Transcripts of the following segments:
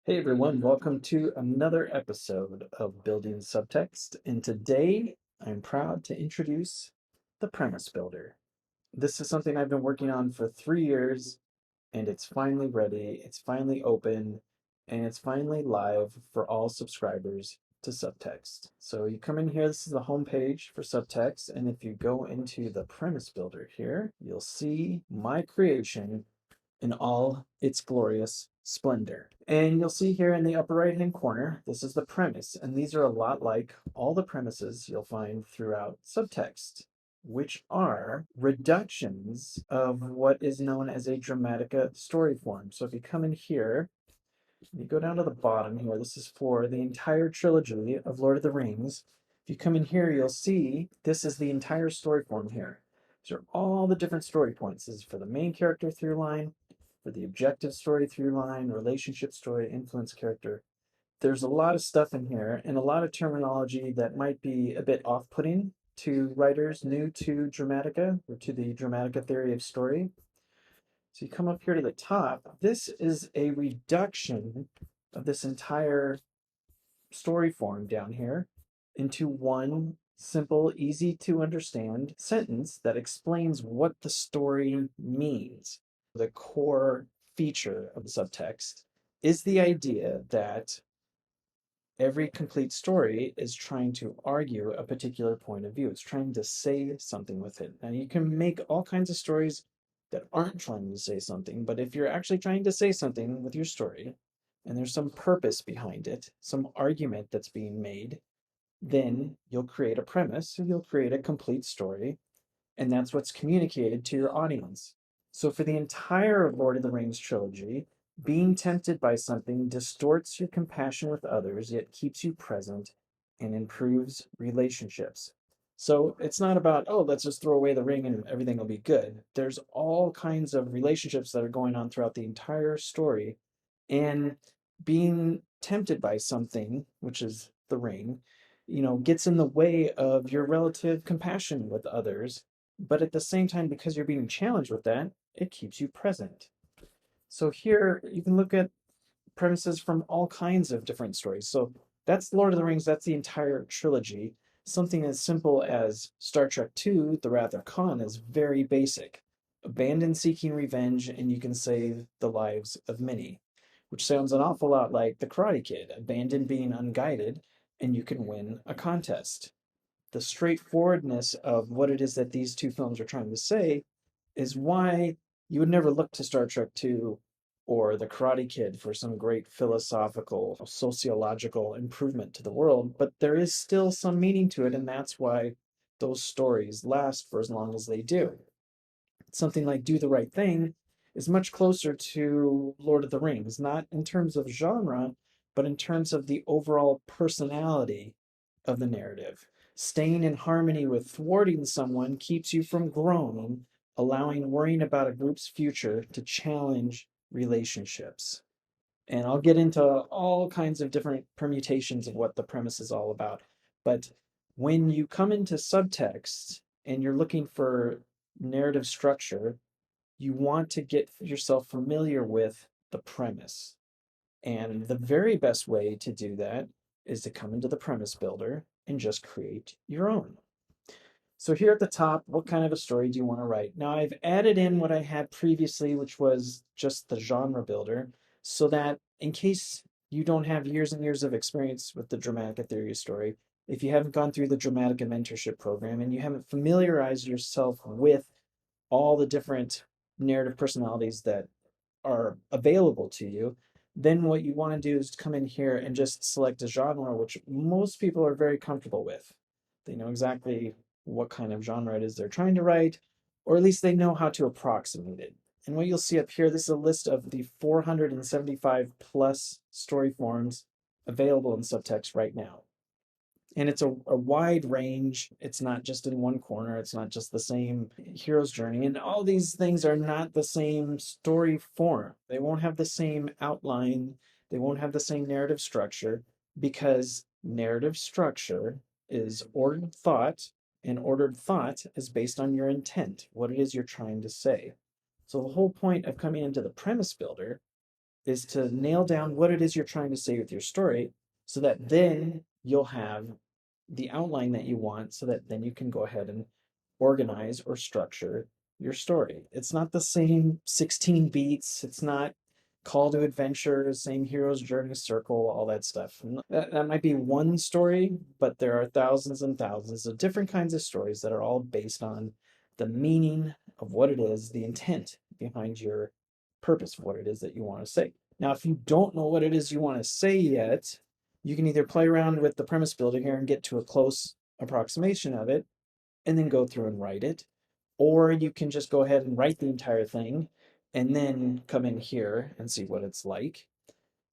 Hey everyone, welcome to another episode of Building Subtext. And today I'm proud to introduce the Premise Builder. This is something I've been working on for 3 years, and it's finally ready, it's finally open, and it's finally live for all subscribers to Subtext. So you come in here, this is the home page for Subtext, and if you go into the Premise Builder here, you'll see my creation in all its glorious splendor. And you'll see here in the upper right hand corner, this is the premise. And these are a lot like all the premises you'll find throughout subtext, which are reductions of what is known as a dramatica story form. So if you come in here, you go down to the bottom here, this is for the entire trilogy of Lord of the Rings. If you come in here, you'll see this is the entire story form here. These are all the different story points. This is for the main character through line, for the objective story through line, relationship story, influence character. There's a lot of stuff in here and a lot of terminology that might be a bit off-putting to writers new to Dramatica or to the Dramatica theory of story. So you come up here to the top. This is a reduction of this entire story form down here into one simple, easy to understand sentence that explains what the story means. The core feature of the subtext is the idea that every complete story is trying to argue a particular point of view. It's trying to say something with it. Now, you can make all kinds of stories that aren't trying to say something, but if you're actually trying to say something with your story, and there's some purpose behind it, some argument that's being made, then you'll create a premise, you'll create a complete story, and that's what's communicated to your audience. So for the entire Lord of the Rings trilogy, being tempted by something distorts your compassion with others, yet keeps you present and improves relationships. So it's not about, oh, let's just throw away the ring and everything will be good. There's all kinds of relationships that are going on throughout the entire story. And being tempted by something, which is the ring, gets in the way of your relative compassion with others, but at the same time, because you're being challenged with that, it keeps you present. So here you can look at premises from all kinds of different stories. So that's Lord of the Rings, that's the entire trilogy. Something as simple as Star Trek II, The Wrath of Khan, is very basic. Abandon seeking revenge, and you can save the lives of many, which sounds an awful lot like The Karate Kid. Abandon being unguided, and you can win a contest. The straightforwardness of what it is that these two films are trying to say is why you would never look to Star Trek II or The Karate Kid for some great philosophical, sociological improvement to the world, but there is still some meaning to it, and that's why those stories last for as long as they do. Something like Do the Right Thing is much closer to Lord of the Rings, not in terms of genre, but in terms of the overall personality of the narrative. Staying in harmony with thwarting someone keeps you from growing, allowing worrying about a group's future to challenge relationships. And I'll get into all kinds of different permutations of what the premise is all about. But when you come into subtext and you're looking for narrative structure, you want to get yourself familiar with the premise. And the very best way to do that is to come into the premise builder and just create your own. So here at the top, what kind of a story do you want to write? Now I've added in what I had previously, which was just the genre builder, so that in case you don't have years and years of experience with the Dramatica theory of story, if you haven't gone through the Dramatica mentorship program and you haven't familiarized yourself with all the different narrative personalities that are available to you, then what you want to do is come in here and just select a genre, which most people are very comfortable with. They know exactly what kind of genre it is they're trying to write, or at least they know how to approximate it. And what you'll see up here, this is a list of the 475 plus story forms available in subtext right now. And it's a wide range. It's not just in one corner. It's not just the same hero's journey. And all these things are not the same story form. They won't have the same outline. They won't have the same narrative structure because narrative structure is ordered thought, and ordered thought is based on your intent, what it is you're trying to say. So the whole point of coming into the premise builder is to nail down what it is you're trying to say with your story so that then you'll have the outline that you want so that then you can go ahead and organize or structure your story. It's not the same 16 beats. It's not call to adventure, same hero's journey circle, all that stuff. That might be one story, but there are thousands and thousands of different kinds of stories that are all based on the meaning of what it is, the intent behind your purpose of what it is that you want to say. Now, if you don't know what it is you want to say yet, you can either play around with the premise builder here and get to a close approximation of it, and then go through and write it. Or you can just go ahead and write the entire thing and then come in here and see what it's like.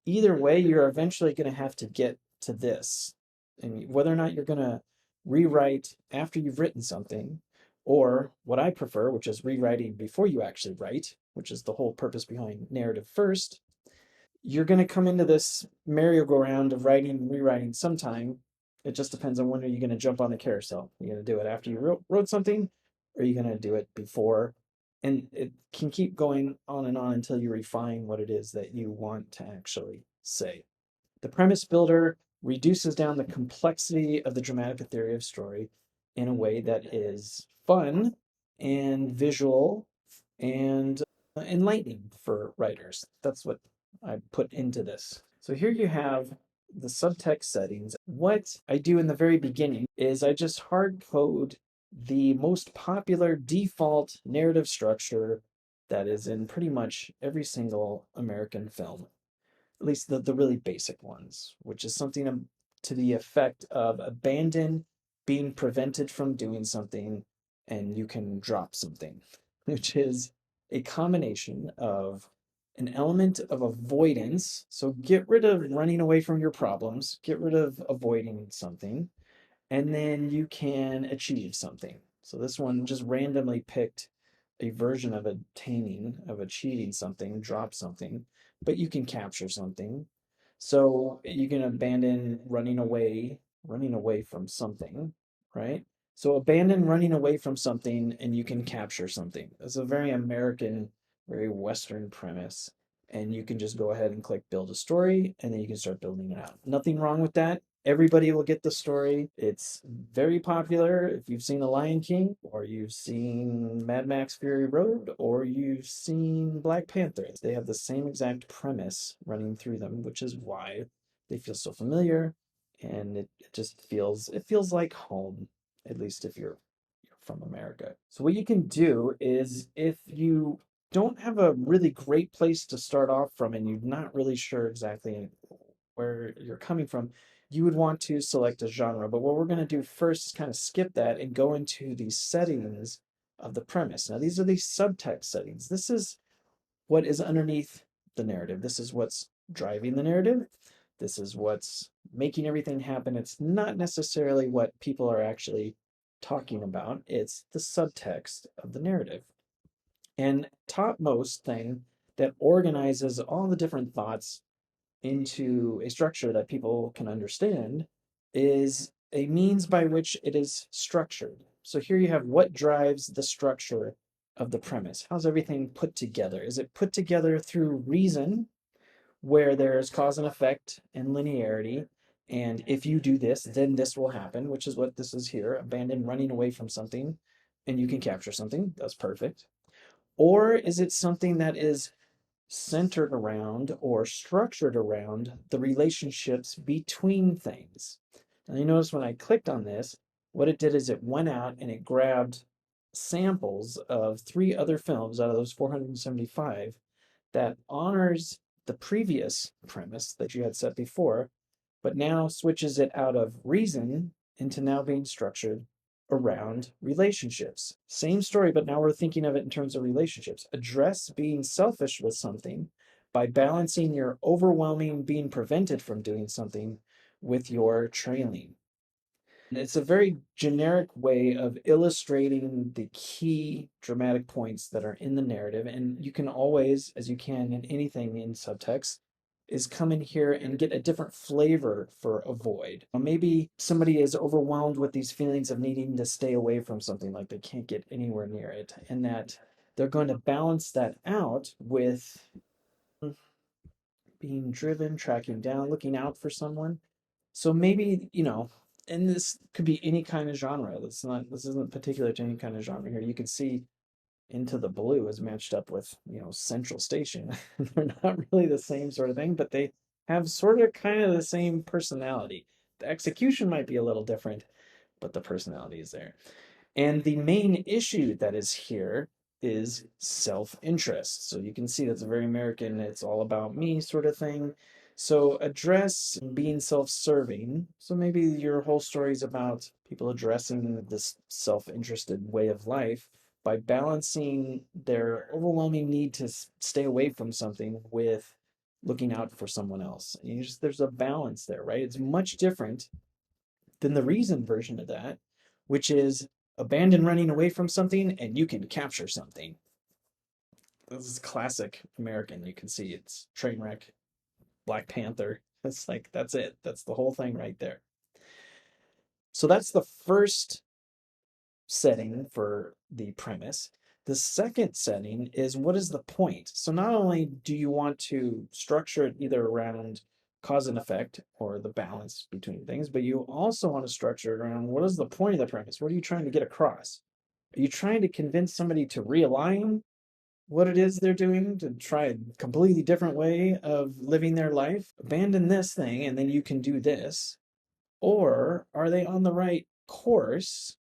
Either way, you're eventually going to have to get to this. And whether or not you're going to rewrite after you've written something, or what I prefer, which is rewriting before you actually write, which is the whole purpose behind narrative first, you're going to come into this merry-go-round of writing and rewriting sometime. It just depends on when are you going to jump on the carousel. You're going to do it after you wrote something, or are you going to do it before? And it can keep going on and on until you refine what it is that you want to actually say. The premise builder reduces down the complexity of the dramatic theory of story in a way that is fun and visual and enlightening for writers. That's what I put into this. So here you have the subtext settings. What I do in the very beginning is I just hard code the most popular default narrative structure that is in pretty much every single American film, at least the really basic ones, which is something to the effect of abandon being prevented from doing something and you can drop something, which is a combination of an element of avoidance. So get rid of running away from your problems, get rid of avoiding something, and then you can achieve something. So this one just randomly picked a version of attaining, of achieving something, drop something, but you can capture something. So you can abandon running away from something, right? So abandon running away from something and you can capture something. It's a very American, very Western premise. And you can just go ahead and click build a story and then you can start building it out. Nothing wrong with that. Everybody will get the story. It's very popular if you've seen The Lion King, or you've seen Mad Max Fury Road, or you've seen Black Panther. They have the same exact premise running through them, which is why they feel so familiar, and it just feels like home, at least if you're from America. So what you can do is if you don't have a really great place to start off from and you're not really sure exactly where you're coming from, you would want to select a genre. But what we're going to do first is kind of skip that and go into the settings of the premise. Now, these are the subtext settings. This is what is underneath the narrative. This is what's driving the narrative. This is what's making everything happen. It's not necessarily what people are actually talking about, it's the subtext of the narrative. And topmost thing that organizes all the different thoughts into a structure that people can understand is a means by which it is structured. So here you have what drives the structure of the premise. How's everything put together? Is it put together through reason, where there's cause and effect and linearity? And if you do this, then this will happen, which is what this is here. Abandon running away from something and you can capture something. That's perfect. Or is it something that is centered around or structured around the relationships between things? And you notice when I clicked on this, what it did is it went out and it grabbed samples of three other films out of those 475 that honors the previous premise that you had set before, but now switches it out of reason into now being structured around relationships. Same story, but now we're thinking of it in terms of relationships. Address being selfish with something by balancing your overwhelming being prevented from doing something with your trailing. It's a very generic way of illustrating the key dramatic points that are in the narrative. And you can always, as you can in anything in subtext, is come in here and get a different flavor for avoid. Maybe somebody is overwhelmed with these feelings of needing to stay away from something, like they can't get anywhere near it, and that they're going to balance that out with being driven, tracking down, looking out for someone. So maybe, and this could be any kind of genre. This isn't particular to any kind of genre here. You can see Into the Blue is matched up with, Central Station. They're not really the same sort of thing, but they have sort of kind of the same personality. The execution might be a little different, but the personality is there. And the main issue that is here is self-interest. So you can see that's a very American, it's all about me sort of thing. So address being self-serving. So maybe your whole story is about people addressing this self-interested way of life by balancing their overwhelming need to stay away from something with looking out for someone else. There's a balance there, right? It's much different than the reason version of that, which is abandon running away from something and you can capture something. This is classic American. You can see it's Trainwreck, Black Panther. It's like, that's it. That's the whole thing right there. So that's the first setting for the premise. The second setting is, what is the point? So not only do you want to structure it either around cause and effect or the balance between things, but you also want to structure it around, what is the point of the premise? What are you trying to get across? Are you trying to convince somebody to realign what it is they're doing, to try a completely different way of living their life? Abandon this thing and then you can do this. Or are they on the right course?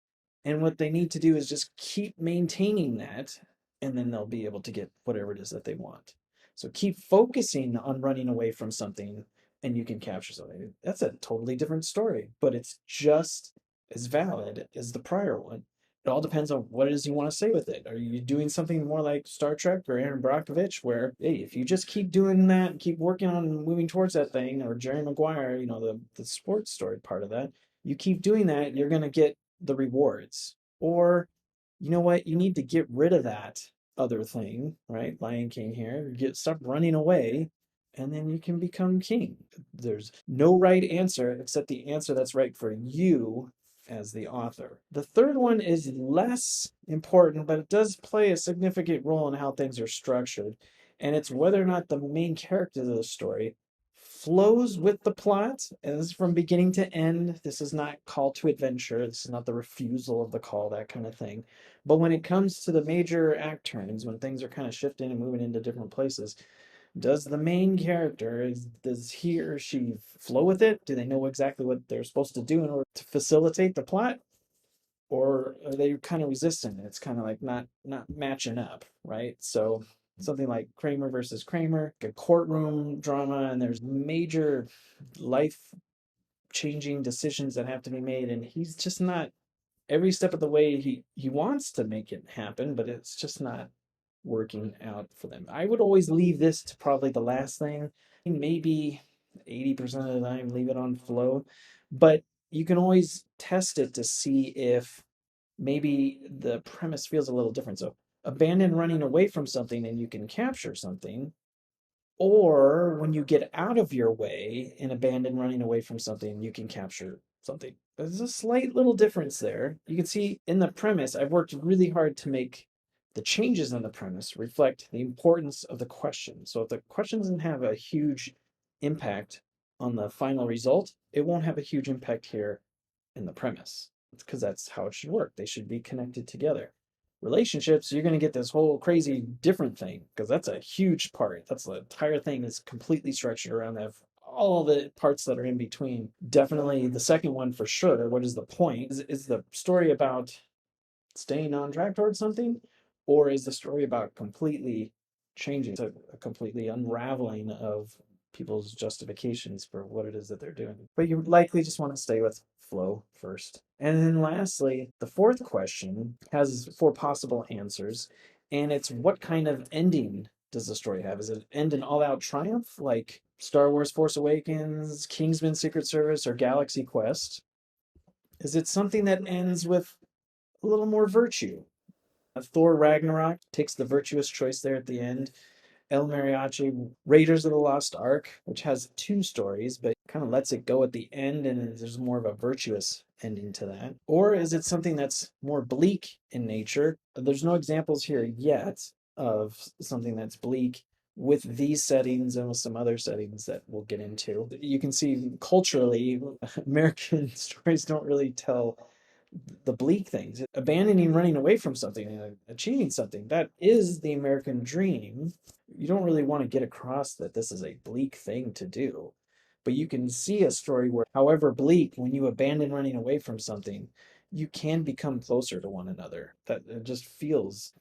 And what they need to do is just keep maintaining that, and then they'll be able to get whatever it is that they want. So keep focusing on running away from something, and you can capture something. That's a totally different story, but it's just as valid as the prior one. It all depends on what it is you want to say with it. Are you doing something more like Star Trek or Aaron Brockovich, where, hey, if you just keep doing that, keep working on moving towards that thing, or Jerry Maguire, the sports story part of that, you keep doing that, you're going to get the rewards. Or, you know what, you need to get rid of that other thing, right? Lion King here, stop running away, and then you can become king. There's no right answer except the answer that's right for you as the author. The third one is less important, but it does play a significant role in how things are structured. And it's whether or not the main character of the story flows with the plot. And this is from beginning to end. This is not call to adventure. This is not the refusal of the call, that kind of thing. But when it comes to the major act turns, when things are kind of shifting and moving into different places, does the main character, does he or she flow with it? Do they know exactly what they're supposed to do in order to facilitate the plot? Or are they kind of resistant? It's kind of like not matching up, right? So something like Kramer versus Kramer, a courtroom drama, and there's major life changing decisions that have to be made, and he's just not every step of the way he wants to make it happen, but it's just not working out for them. I would always leave this to probably the last thing. Maybe 80% of the time leave it on flow, but you can always test it to see if maybe the premise feels a little different. So abandon running away from something and you can capture something, or when you get out of your way and abandon running away from something, you can capture something. There's a slight little difference there. You can see in the premise, I've worked really hard to make the changes in the premise reflect the importance of the question. So if the question doesn't have a huge impact on the final result, it won't have a huge impact here in the premise. It's because that's how it should work. They should be connected together. Relationships, you're going to get this whole crazy different thing because that's a huge part. That's the entire thing is completely structured around that. All the parts that are in between. Definitely the second one for sure. What is the point? Is the story about staying on track towards something, or is the story about completely changing to a completely unraveling of people's justifications for what it is that they're doing? But you likely just want to stay with flow first. And then lastly, the fourth question has four possible answers, and it's, what kind of ending does the story have? Is it end in all-out triumph like Star Wars Force Awakens, Kingsman Secret Service, or Galaxy Quest? Is it something that ends with a little more virtue? Thor Ragnarok takes the virtuous choice there at the end. El Mariachi, Raiders of the Lost Ark, which has two stories, but kind of lets it go at the end, and there's more of a virtuous ending to that. Or is it something that's more bleak in nature? There's no examples here yet of something that's bleak, with these settings and with some other settings that we'll get into. You can see culturally, American stories don't really tell the bleak things. Abandoning, running away from something, and achieving something, that is the American dream. You don't really want to get across that this is a bleak thing to do. But you can see a story where, however bleak, when you abandon running away from something, you can become closer to one another. That it just feels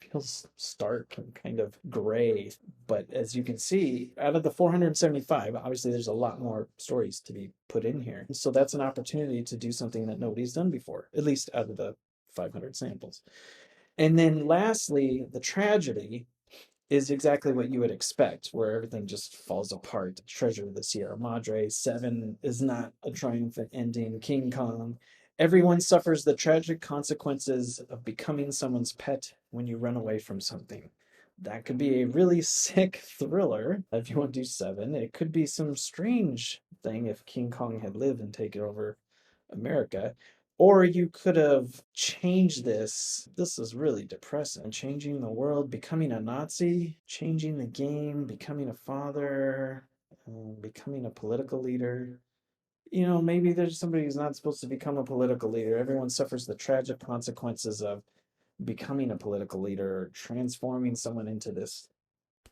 stark and kind of gray. But as you can see, out of the 475, obviously there's a lot more stories to be put in here. So that's an opportunity to do something that nobody's done before, at least out of the 500 samples. And then lastly, the tragedy is exactly what you would expect, where everything just falls apart. Treasure of the Sierra Madre, Seven is not a triumphant ending. King Kong. Everyone suffers the tragic consequences of becoming someone's pet when you run away from something. That could be a really sick thriller if you want to do Seven. It could be some strange thing if King Kong had lived and taken over America. Or you could have changed this. This is really depressing. Changing the world, becoming a Nazi, changing the game, becoming a father, becoming a political leader. Maybe there's somebody who's not supposed to become a political leader. Everyone suffers the tragic consequences of becoming a political leader or transforming someone into this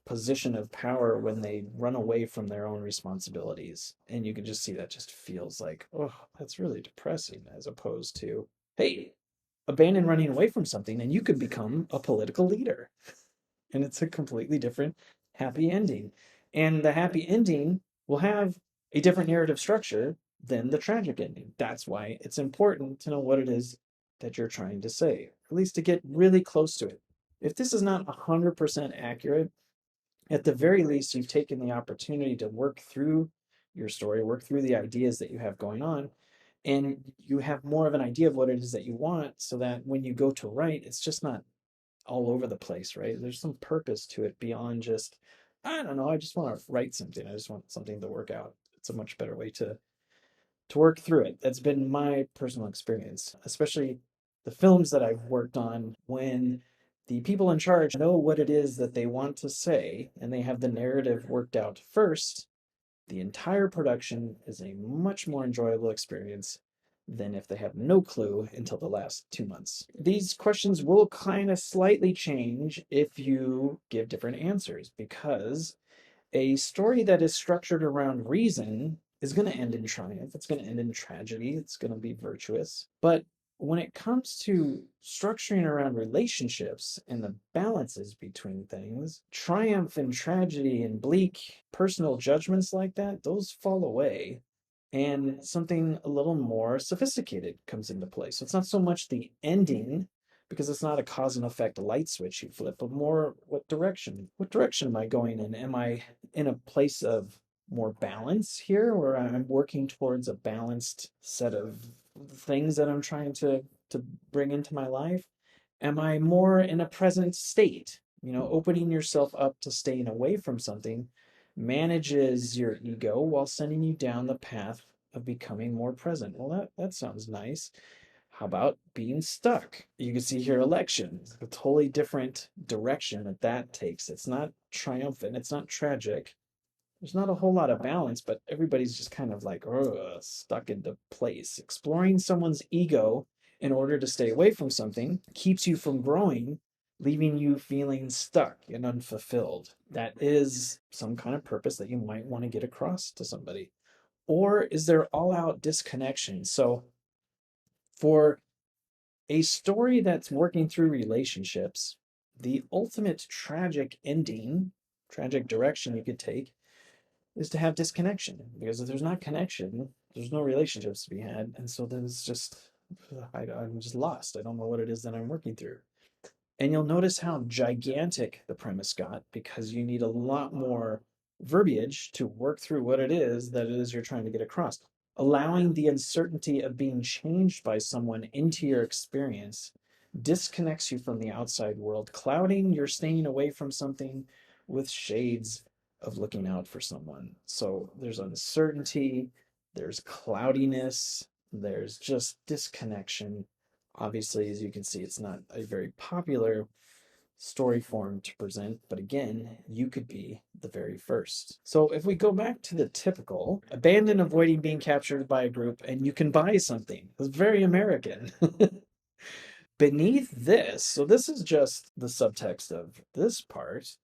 position of power when they run away from their own responsibilities. And you can just see that just feels like, oh, that's really depressing, as opposed to, hey, abandon running away from something and you could become a political leader. And it's a completely different happy ending. And the happy ending will have a different narrative structure than the tragic ending. That's why it's important to know what it is that you're trying to say, at least to get really close to it. If this is not 100% accurate, at the very least, you've taken the opportunity to work through your story, work through the ideas that you have going on, and you have more of an idea of what it is that you want so that when you go to write, it's just not all over the place, right? There's some purpose to it beyond just, I don't know, I just want to write something. I just want something to work out. It's a much better way to work through it. That's been my personal experience, especially the films that I've worked on. When the people in charge know what it is that they want to say and they have the narrative worked out first, the entire production is a much more enjoyable experience than if they have no clue until the last 2 months. These questions will kind of slightly change if you give different answers, because a story that is structured around reason is going to end in triumph. It's going to end in tragedy. It's going to be virtuous. But when it comes to structuring around relationships and the balances between things, triumph and tragedy and bleak personal judgments like that, those fall away. And something a little more sophisticated comes into play. So it's not so much the ending, because it's not a cause and effect light switch you flip, but more what direction? What direction am I going in? Am I in a place of more balance here, or I'm working towards a balanced set of things that I'm trying to bring into my life? Am I more in a present state? Opening yourself up to staying away from something manages your ego while sending you down the path of becoming more present. Well, that sounds nice. How about being stuck? You can see here election, a totally different direction that takes. It's not triumphant, it's not tragic. There's not a whole lot of balance, but everybody's just kind of like, stuck into place. Exploring someone's ego in order to stay away from something keeps you from growing, leaving you feeling stuck and unfulfilled. That is some kind of purpose that you might want to get across to somebody. Or is there all out disconnection? So, for a story that's working through relationships, the ultimate tragic ending, tragic direction you could take, is to have disconnection. Because if there's not connection, there's no relationships to be had. And so then it's just, I'm just lost. I don't know what it is that I'm working through. And you'll notice how gigantic the premise got, because you need a lot more verbiage to work through what it is that it is you're trying to get across. Allowing the uncertainty of being changed by someone into your experience disconnects you from the outside world, clouding your staying away from something with shades of looking out for someone. So there's uncertainty, there's cloudiness, there's just disconnection. Obviously, as you can see, it's not a very popular story form to present, but again, you could be the very first. So if we go back to the typical, abandon avoiding being captured by a group and you can buy something. It's very American. Beneath this, so this is just the subtext of this part,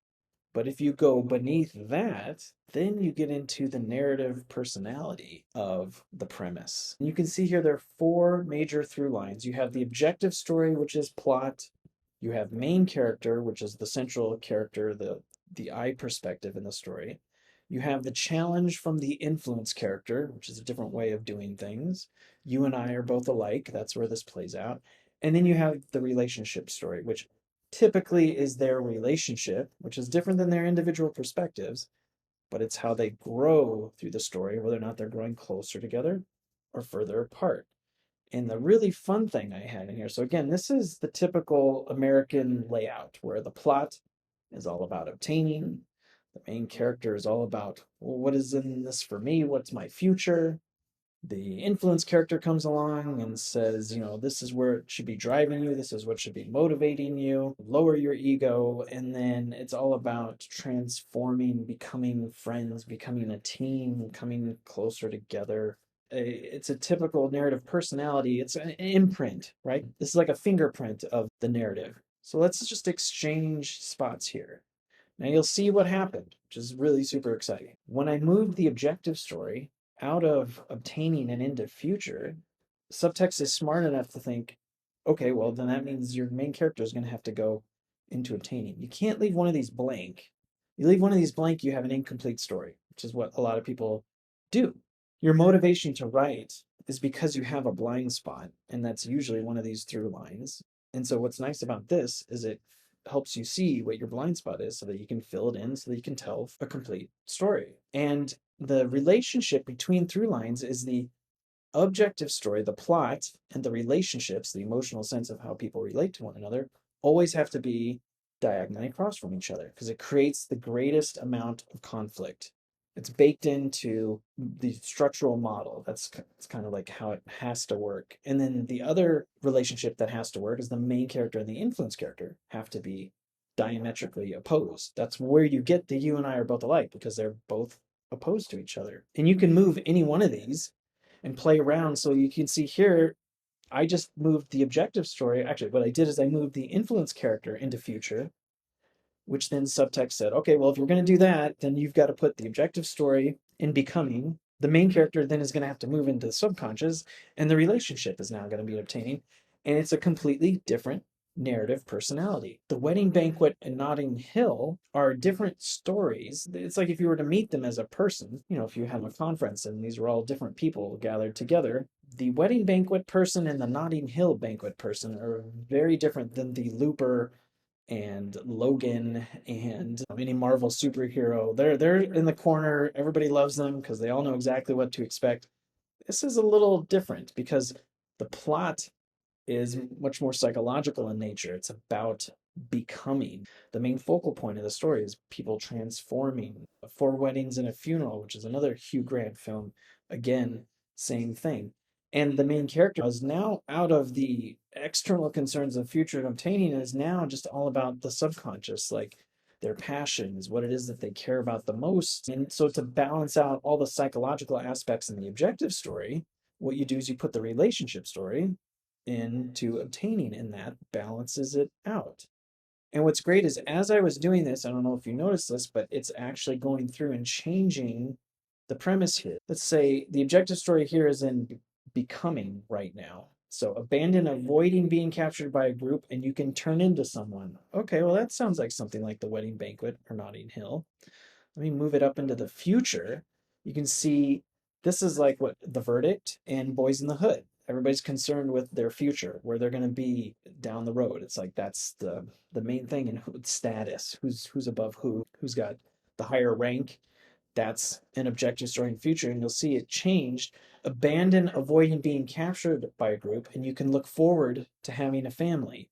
but if you go beneath that, then you get into the narrative personality of the premise. You can see here there are four major through lines. You have the objective story, which is plot. You have main character, which is the central character, the I perspective in the story. You have the challenge from the influence character, which is a different way of doing things. You and I are both alike. That's where this plays out. And then you have the relationship story, which typically is their relationship, which is different than their individual perspectives, but it's how they grow through the story, whether or not they're growing closer together or further apart. And the really fun thing I had in here, so again, this is the typical American layout where the plot is all about obtaining. The main character is all about, well, what is in this for me? What's my future? The influence character comes along and says, this is where it should be driving you. This is what should be motivating you. Lower your ego. And then it's all about transforming, becoming friends, becoming a team, coming closer together. It's a typical narrative personality. It's an imprint, right? This is like a fingerprint of the narrative. So let's just exchange spots here. Now you'll see what happened, which is really super exciting. When I moved the objective story out of obtaining and into future, subtext is smart enough to think, okay, well, then that means your main character is going to have to go into obtaining. You can't leave one of these blank. You leave one of these blank, you have an incomplete story, which is what a lot of people do. Your motivation to write is because you have a blind spot, and that's usually one of these through lines. And so what's nice about this is it helps you see what your blind spot is so that you can fill it in so that you can tell a complete story. And the relationship between through lines is the objective story, the plot, and the relationships, the emotional sense of how people relate to one another, always have to be diagonally across from each other because it creates the greatest amount of conflict. It's baked into the structural model. It's kind of like how it has to work. And then the other relationship that has to work is the main character and the influence character have to be diametrically opposed. That's where you get the you and I are both alike because they're both opposed to each other. And you can move any one of these and play around. So you can see here, I just moved the objective story. Actually, what I did is I moved the influence character into future, which then subtext said, okay, well, if you're going to do that, then you've got to put the objective story in becoming. The main character then is going to have to move into the subconscious, and the relationship is now going to be obtaining. And it's a completely different narrative personality. The Wedding Banquet and Notting Hill are different stories. It's like if you were to meet them as a person, if you have a conference and these are all different people gathered together, the Wedding Banquet person and the Notting Hill Banquet person are very different than the Looper and Logan and any Marvel superhero. They're in the corner. Everybody loves them because they all know exactly what to expect. This is a little different because the plot is much more psychological in nature. It's about becoming. The main focal point of the story is people transforming. Four Weddings and a Funeral, which is another Hugh Grant film. Again, same thing. And the main character is now out of the external concerns of future and obtaining, and is now just all about the subconscious, like their passions, what it is that they care about the most. And so to balance out all the psychological aspects in the objective story, what you do is you put the relationship story into obtaining, and that balances it out. And what's great is as I was doing this, I don't know if you noticed this, but it's actually going through and changing the premise here. Let's say the objective story here is in becoming right now. So abandon avoiding being captured by a group and you can turn into someone. Okay, well, that sounds like something like the Wedding Banquet or Notting Hill. Let me move it up into the future. You can see this is like what The Verdict and Boys in the Hood. Everybody's concerned with their future, where they're going to be down the road. It's like that's the main thing in status. Who's above who? Who's got the higher rank? That's an objective story in the future, and you'll see it changed. Abandon avoiding being captured by a group, and you can look forward to having a family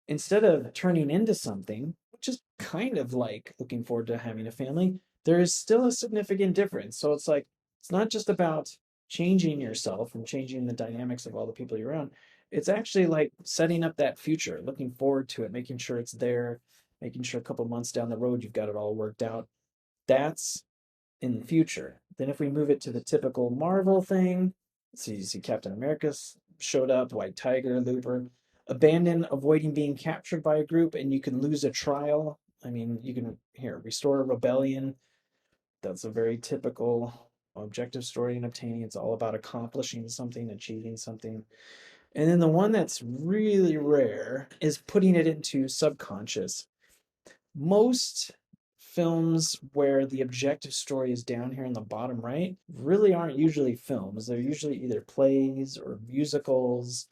instead of turning into something, which is kind of like looking forward to having a family, there is still a significant difference. So it's like, it's not just about changing yourself and changing the dynamics of all the people you're around. It's actually like setting up that future, looking forward to it, making sure it's there. making sure a couple months down the road you've got it all worked out. That's in the future. Then if we move it to the typical Marvel thing, so you see Captain America showed up, White Tiger, Looper, abandon, avoiding being captured by a group, and you can lose a trial. I mean, you can here restore a rebellion. That's a very typical objective story in obtaining. It's all about accomplishing something, achieving something. And then the one that's really rare is putting it into subconscious. Most films where the objective story is down here in the bottom right really aren't usually films. They're usually either plays or musicals.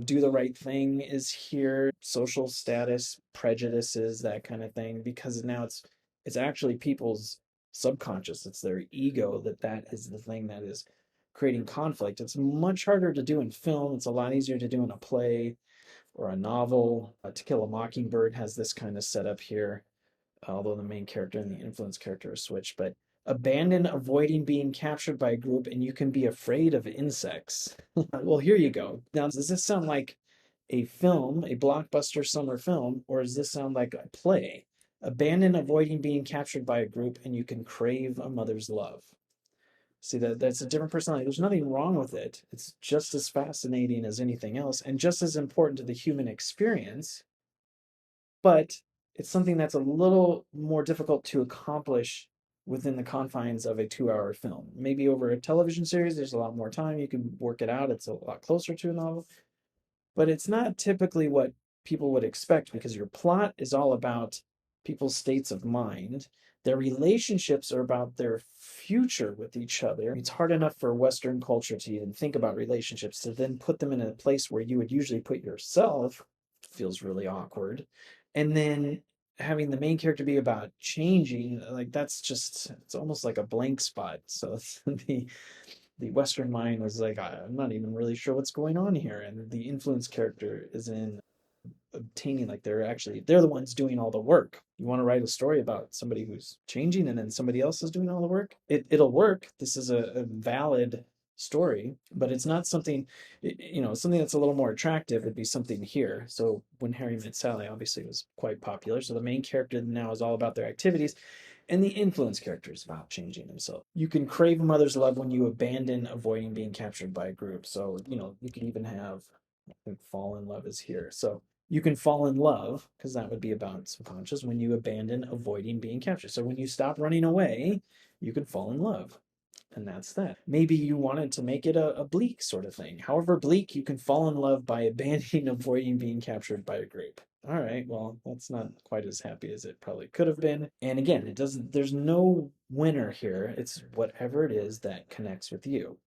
Do the Right Thing is here, social status, prejudices, that kind of thing, because now it's actually people's subconscious. It's their ego that is the thing that is creating conflict. It's much harder to do in film. It's a lot easier to do in a play or a novel. To Kill a Mockingbird has this kind of setup here, although the main character and the influence character are switched. But abandon, avoiding being captured by a group, and you can be afraid of insects. Well, here you go. Now, does this sound like a film, a blockbuster summer film, or does this sound like a play? Abandon, avoiding being captured by a group, and you can crave a mother's love. See, that's a different personality. There's nothing wrong with it. It's just as fascinating as anything else and just as important to the human experience, but it's something that's a little more difficult to accomplish within the confines of a 2 hour film. Maybe over a television series, there's a lot more time. You can work it out. It's a lot closer to a novel, but it's not typically what people would expect because your plot is all about people's states of mind. Their relationships are about their future with each other. It's hard enough for Western culture to even think about relationships, to then put them in a place where you would usually put yourself feels really awkward. And then having the main character be about changing, like that's just, it's almost like a blank spot. So the Western mind was like, I'm not even really sure what's going on here. And the influence character is in obtaining, like they're the ones doing all the work. You want to write a story about somebody who's changing and then somebody else is doing all the work. It'll work. This is a valid story, but it's not something, something that's a little more attractive would be something here. So When Harry Met Sally obviously was quite popular. So the main character now is all about their activities. And the influence character is about changing himself. You can crave a mother's love when you abandon, avoiding being captured by a group. So, you can even have, I think, fall in love is here. So you can fall in love, because that would be about subconscious, when you abandon, avoiding being captured. So when you stop running away, you can fall in love. And that's that. Maybe you wanted to make it a bleak sort of thing. However, bleak, you can fall in love by abandoning, avoiding being captured by a group. All right, well, that's not quite as happy as it probably could have been. And again, there's no winner here. It's whatever it is that connects with you.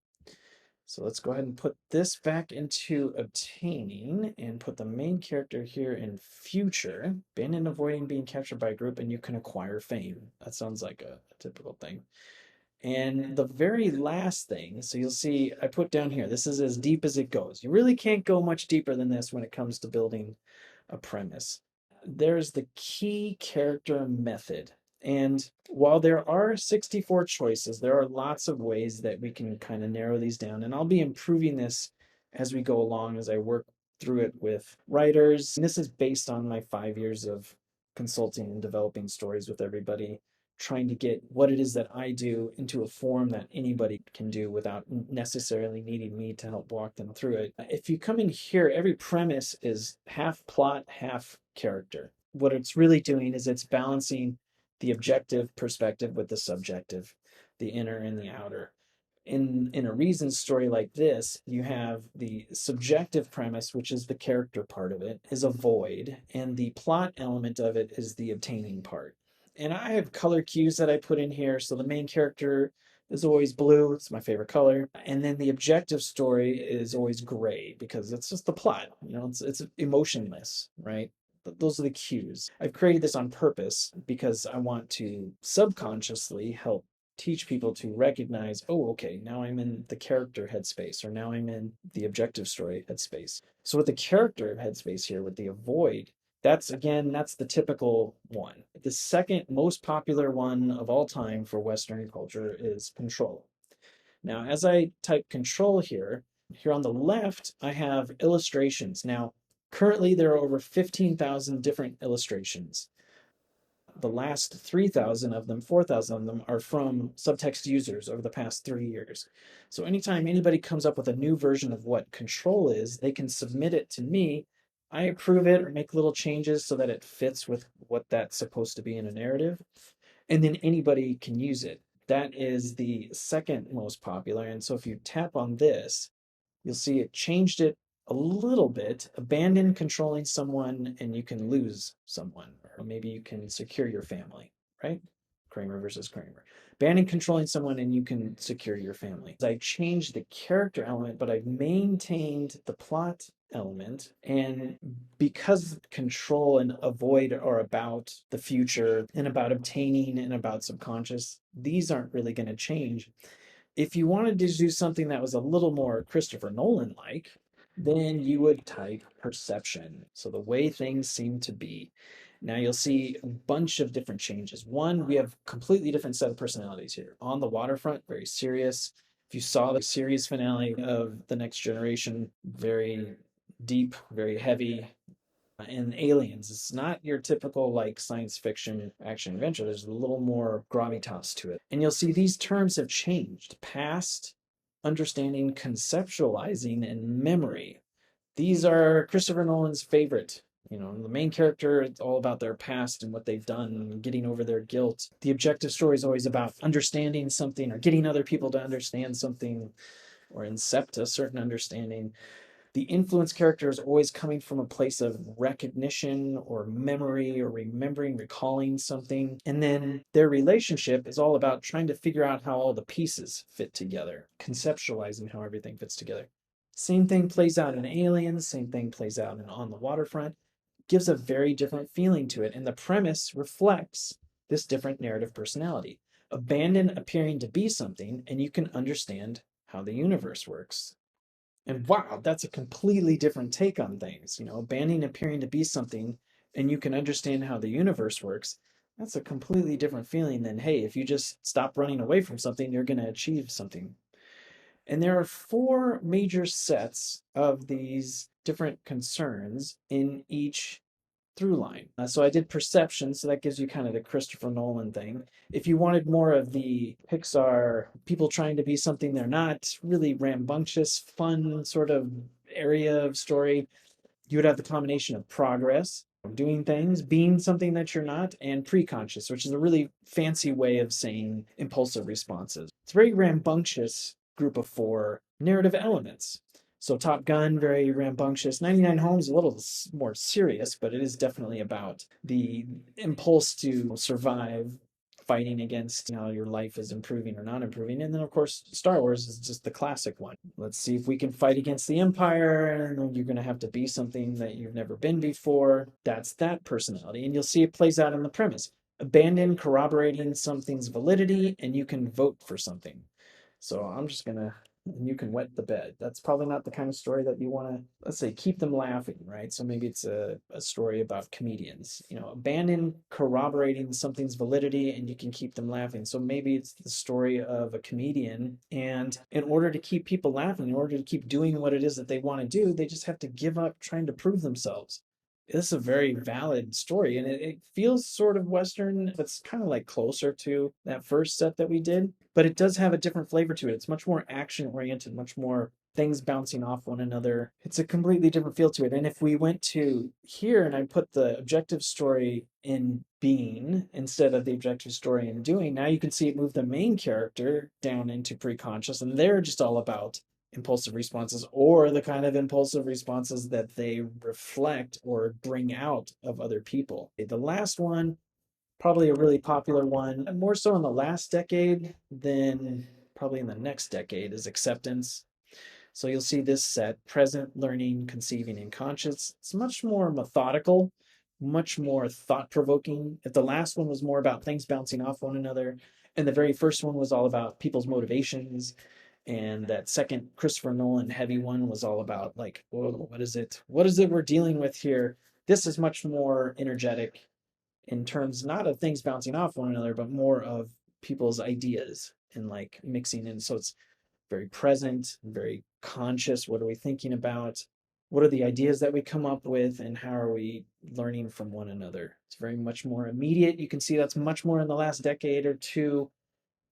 So let's go ahead and put this back into obtaining and put the main character here in future. Abandon, avoiding being captured by a group, and you can acquire fame. That sounds like a typical thing. And the very last thing, so you'll see I put down here, this is as deep as it goes. You really can't go much deeper than this when it comes to building a premise. There's the key character method. And while there are 64 choices, there are lots of ways that we can kind of narrow these down. And I'll be improving this as we go along, as I work through it with writers. And this is based on my 5 years of consulting and developing stories with everybody, trying to get what it is that I do into a form that anybody can do without necessarily needing me to help walk them through it. If you come in here, every premise is half plot, half character. What it's really doing is it's balancing the objective perspective with the subjective, the inner and the outer. In a reason story like this, you have the subjective premise, which is the character part of it, is a void, and the plot element of it is the obtaining part. And I have color cues that I put in here. So the main character is always blue. It's my favorite color. And then the objective story is always gray because it's just the plot. It's emotionless, right? But those are the cues. I've created this on purpose because I want to subconsciously help teach people to recognize, oh, okay, now I'm in the character headspace, or now I'm in the objective story headspace. So with the character headspace here, with the avoid, that's the typical one. The second most popular one of all time for Western culture is control. Now, as I type control here on the left, I have illustrations. Now, currently there are over 15,000 different illustrations. the last 3,000 of them, 4,000 of them are from subtext users over the past 3 years. So anytime anybody comes up with a new version of what control is, they can submit it to me. I approve it or make little changes so that it fits with what that's supposed to be in a narrative. And then anybody can use it. That is the second most popular. And so if you tap on this, you'll see it changed it a little bit. Abandon controlling someone and you can lose someone, or maybe you can secure your family, right? Kramer versus Kramer. Abandon controlling someone and you can secure your family. I changed the character element, but I've maintained the plot element. And because control and avoid are about the future and about obtaining and about subconscious, these aren't really going to change. If you wanted to do something that was a little more Christopher Nolan like, then you would type perception. So the way things seem to be. Now you'll see a bunch of different changes. One, we have a completely different set of personalities here. On the waterfront, very serious. If you saw the series finale of The Next Generation, very deep, very heavy, and Aliens. It's not your typical like science fiction action adventure. There's a little more gravitas to it. And you'll see these terms have changed: past, understanding, conceptualizing, and memory. These are Christopher Nolan's favorite. The main character, it's all about their past and what they've done and getting over their guilt. The objective story is always about understanding something or getting other people to understand something or incept a certain understanding. The influence character is always coming from a place of recognition or memory or remembering, recalling something. And then their relationship is all about trying to figure out how all the pieces fit together, conceptualizing how everything fits together. Same thing plays out in Aliens, same thing plays out in On the Waterfront. Gives a very different feeling to it. And the premise reflects this different narrative personality. Abandon appearing to be something, and you can understand how the universe works. And wow, that's a completely different take on things. Abandoning appearing to be something and you can understand how the universe works. That's a completely different feeling than, hey, if you just stop running away from something, you're going to achieve something. And there are four major sets of these different concerns in each through line. So I did perception, so that gives you kind of the Christopher Nolan thing. If you wanted more of the Pixar, people trying to be something they're not, really rambunctious, fun sort of area of story, you would have the combination of progress, doing things, being something that you're not, and preconscious, which is a really fancy way of saying impulsive responses. It's a very rambunctious group of four narrative elements. So Top Gun, very rambunctious. 99 Homes, a little more serious, but it is definitely about the impulse to survive, fighting against how your life is improving or not improving. And then, of course, Star Wars is just the classic one. Let's see if we can fight against the Empire, and you're going to have to be something that you've never been before. That's that personality. And you'll see it plays out in the premise. Abandon corroborating something's validity, and you can vote for something. So I'm just going to and you can wet the bed. That's probably not the kind of story that you want to, let's say, keep them laughing, right? So maybe it's a story about comedians, abandon corroborating something's validity and you can keep them laughing. So maybe it's the story of a comedian, and in order to keep people laughing, in order to keep doing what it is that they want to do, they just have to give up trying to prove themselves. This is a very valid story, and it feels sort of Western. It's kind of like closer to that first set that we did, but it does have a different flavor to it. It's much more action oriented, much more things bouncing off one another. It's a completely different feel to it. And if we went to here and I put the objective story in being instead of the objective story in doing, now you can see it move the main character down into preconscious, and they're just all about impulsive responses or the kind of impulsive responses that they reflect or bring out of other people. The last one, probably a really popular one, more so in the last decade than probably in the next decade, is acceptance. So you'll see this set: present, learning, conceiving, and conscious. It's much more methodical, much more thought provoking. If the last one was more about things bouncing off one another, and the very first one was all about people's motivations, and that second Christopher Nolan heavy one was all about like, whoa, what is it? What is it we're dealing with here? This is much more energetic in terms not of things bouncing off one another, but more of people's ideas and like mixing in. So it's very present, very conscious. What are we thinking about? what are the ideas that we come up with, and how are we learning from one another. It's very much more immediate. You can see that's much more in the last decade or two.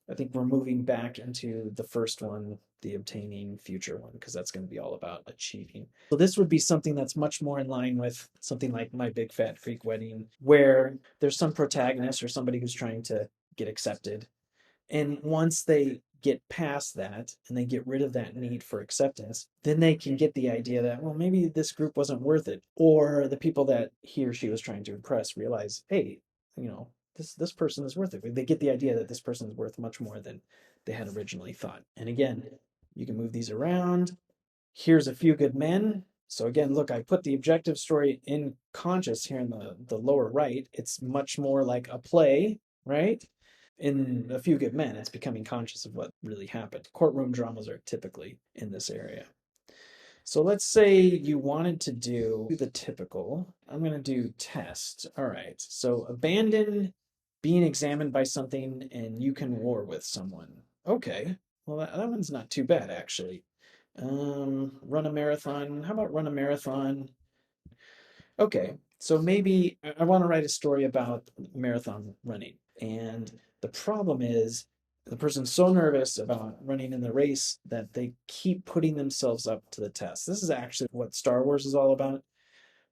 I think we're moving back into the first one, the obtaining future one, because that's going to be all about achieving. So this would be something that's much more in line with something like My Big Fat Greek Wedding, where there's some protagonist or somebody who's trying to get accepted. And once they get past that and they get rid of that need for acceptance, then they can get the idea that, well, maybe this group wasn't worth it. Or the people that he or she was trying to impress realize, hey, you know, this person is worth it. They get the idea that this person is worth much more than they had originally thought. And again, you can move these around. Here's A Few Good Men. So again, look, I put the objective story in conscious here in the lower right. It's much more like a play, right? In A Few Good Men, it's becoming conscious of what really happened. Courtroom dramas are typically in this area. So let's say you wanted to do the typical. I'm going to do test. All right. So abandon being examined by something and you can war with someone. Okay. Well, that one's not too bad, actually. Run a marathon. How about run a marathon? Okay, so maybe I want to write a story about marathon running. And the problem is the person's so nervous about running in the race that they keep putting themselves up to the test. This is actually what Star Wars is all about,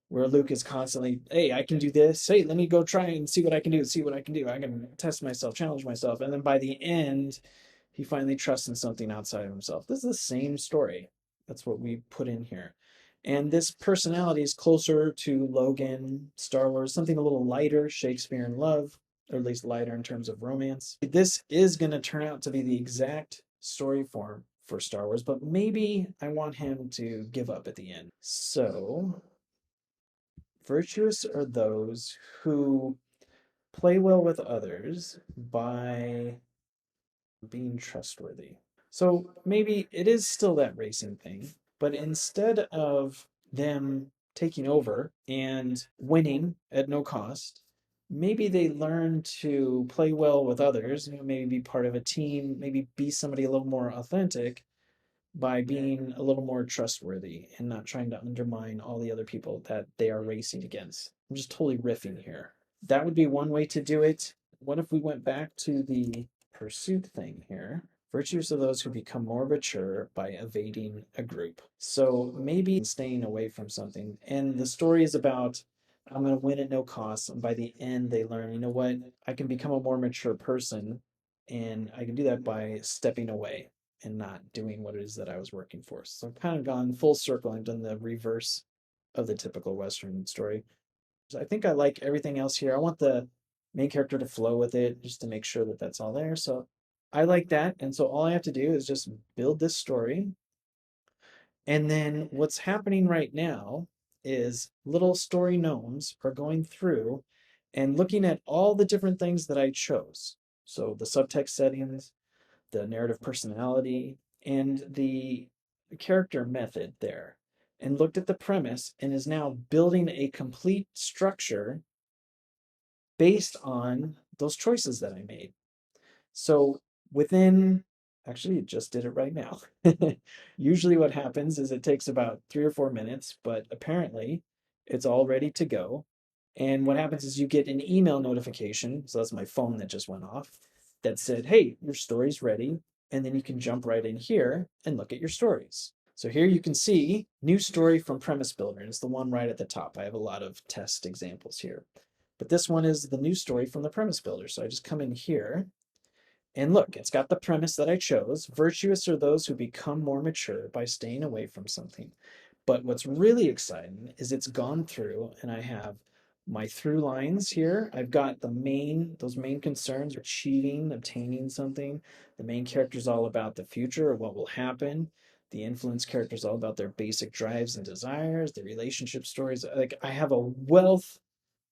where Luke is constantly, hey, I can do this. Hey, let me go try and see what I can do, see what I can do. I can test myself, challenge myself. And then by the end, he finally trusts in something outside of himself. This is the same story. That's what we put in here. And this personality is closer to Logan, Star Wars, something a little lighter, Shakespeare in Love, or at least lighter in terms of romance. This is going to turn out to be the exact story form for Star Wars, but maybe I want him to give up at the end. So virtuous are those who play well with others by being trustworthy. So maybe it is still that racing thing, but instead of them taking over and winning at no cost, maybe they learn to play well with others, maybe be part of a team, maybe be somebody a little more authentic by being a little more trustworthy and not trying to undermine all the other people that they are racing against. I'm just totally riffing here. That would be one way to do it. What if we went back to the pursuit thing here? Virtues of those who become more mature by evading a group. So maybe staying away from something. And the story is about I'm going to win at no cost. And by the end, they learn, you know what? I can become a more mature person. And I can do that by stepping away and not doing what it is that I was working for. So I've kind of gone full circle. I've done the reverse of the typical Western story. So I think I like everything else here. I want the main character to flow with it just to make sure that that's all there. So I like that. And so all I have to do is just build this story. And then what's happening right now is little story gnomes are going through and looking at all the different things that I chose. So the subtext settings, the narrative personality, and the character method there, and looked at the premise and is now building a complete structure based on those choices that I made. So within, actually, it just did it right now. Usually what happens is it takes about 3 or 4 minutes, but apparently it's all ready to go. And what happens is you get an email notification. So that's my phone that just went off that said, hey, your story's ready. And then you can jump right in here and look at your stories. So here you can see new story from Premise Builder. And it's the one right at the top. I have a lot of test examples here. But this one is the new story from the Premise Builder. So I just come in here and look, it's got the premise that I chose. Virtuous are those who become more mature by staying away from something. But what's really exciting is it's gone through and I have my through lines here. I've got those main concerns are achieving, obtaining something. The main character is all about the future or what will happen. The influence character is all about their basic drives and desires, the relationship stories. Like I have a wealth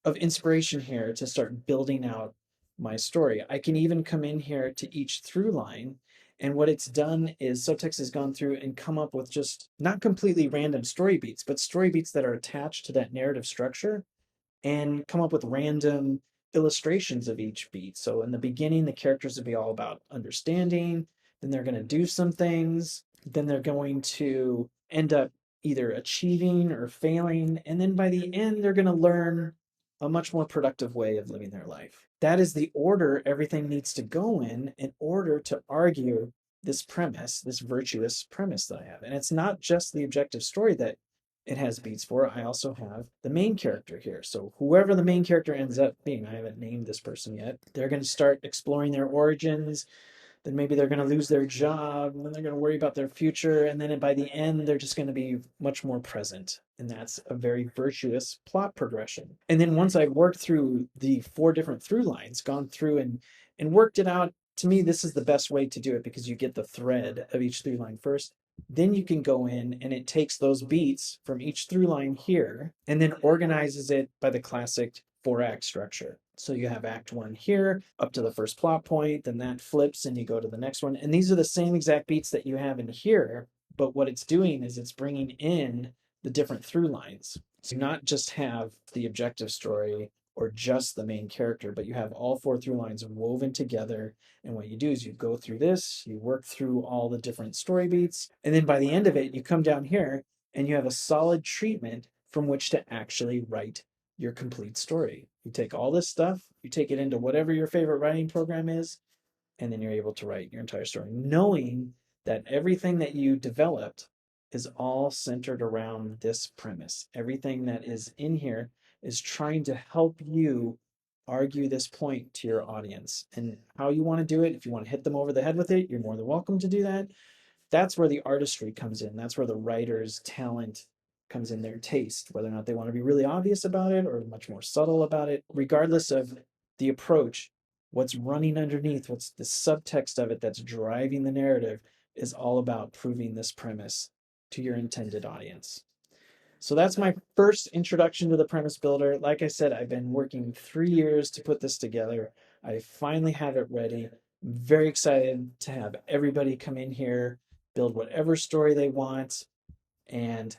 of inspiration here to start building out my story. I can even come in here to each through line. And what it's done is Subtext has gone through and come up with just not completely random story beats, but story beats that are attached to that narrative structure and come up with random illustrations of each beat. So in the beginning, the characters will be all about understanding, then they're going to do some things, then they're going to end up either achieving or failing. And then by the end, they're going to learn a much more productive way of living their life. That is the order everything needs to go in order to argue this premise, this virtuous premise that I have. And it's not just the objective story that it has beats for. I also have the main character here. So whoever the main character ends up being, I haven't named this person yet, they're going to start exploring their origins. Then maybe they're going to lose their job, and then they're going to worry about their future, and then by the end they're just going to be much more present. And that's a very virtuous plot progression. And then once I've worked through the 4 different through lines, gone through and worked it out, to me this is the best way to do it, because you get the thread of each through line first. Then you can go in and it takes those beats from each through line here and then organizes it by the classic 4-act structure. So you have act 1 here up to the first plot point, then that flips and you go to the next one. And these are the same exact beats that you have in here, but what it's doing is it's bringing in the different through lines. So you not just have the objective story or just the main character, but you have all 4 through lines woven together. And what you do is you go through this, you work through all the different story beats, and then by the end of it, you come down here and you have a solid treatment from which to actually write your complete story. You take all this stuff, you take it into whatever your favorite writing program is, and then you're able to write your entire story, knowing that everything that you developed is all centered around this premise. Everything that is in here is trying to help you argue this point to your audience. And how you want to do it, if you want to hit them over the head with it, you're more than welcome to do that. That's where the artistry comes in. That's where the writer's talent comes in, their taste, whether or not they want to be really obvious about it or much more subtle about it. Regardless of the approach, what's running underneath, what's the subtext of it that's driving the narrative, is all about proving this premise to your intended audience. So that's my first introduction to the premise builder. Like I said, I've been working 3 years to put this together. I finally have it ready. I'm very excited to have everybody come in here, build whatever story they want. And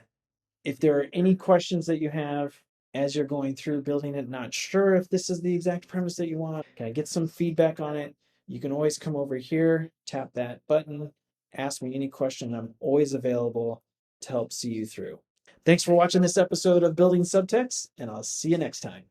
if there are any questions that you have as you're going through building it, not sure if this is the exact premise that you want, can I get some feedback on it? You can always come over here, tap that button, ask me any question. I'm always available to help see you through. Thanks for watching this episode of Building Subtext, and I'll see you next time.